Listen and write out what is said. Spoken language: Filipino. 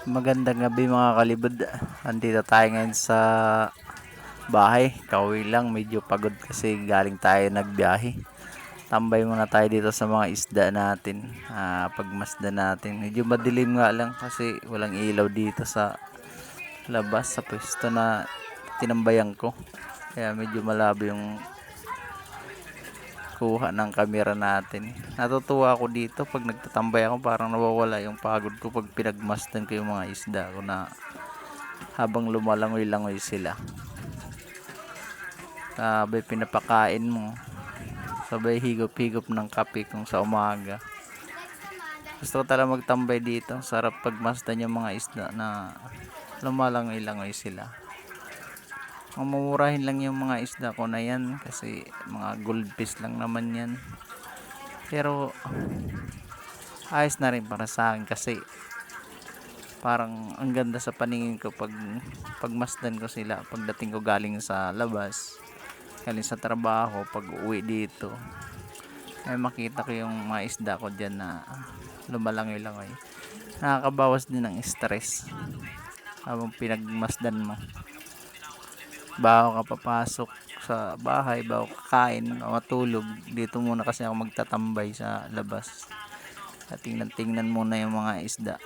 Magandang gabi mga kalibad. Andito tayo ngayon sa bahay. Kauwi lang, medyo pagod kasi galing tayo nagbiyahe. Tambay muna tayo dito sa mga isda natin. Pagmasda natin. Medyo madilim nga lang kasi walang ilaw dito sa labas sa pwesto na tinambayan ko. Kaya medyo malabo yung kuha ng camera natin. Natutuwa ako dito pag nagtatambay ako, parang nawawala yung pagod ko pag pinagmasdan ko yung mga isda ko na habang lumalangoy-langoy sila. Sabay pinapakain mo. Sabay higop-higop ng kape kung sa umaga. Gusto ko talaga magtambay dito. Sarap pagmasdan yung mga isda na lumalangoy-langoy sila. Mamumurahin lang yung mga isda ko na yan kasi mga goldfish lang naman yan. Pero ayos na rin para sa akin kasi parang ang ganda sa paningin ko pag pagmasdan ko sila pagdating ko galing sa labas, galing sa trabaho, pag uwi dito ay makita ko yung mga isda ko dyan na lumalangoy-langoy. Nakakabawas din ng stress habang pinagmasdan mo bago ka papasok sa bahay, bago kakain o matulog. Dito muna kasi ako magtatambay sa labas at tingnan muna yung mga isda.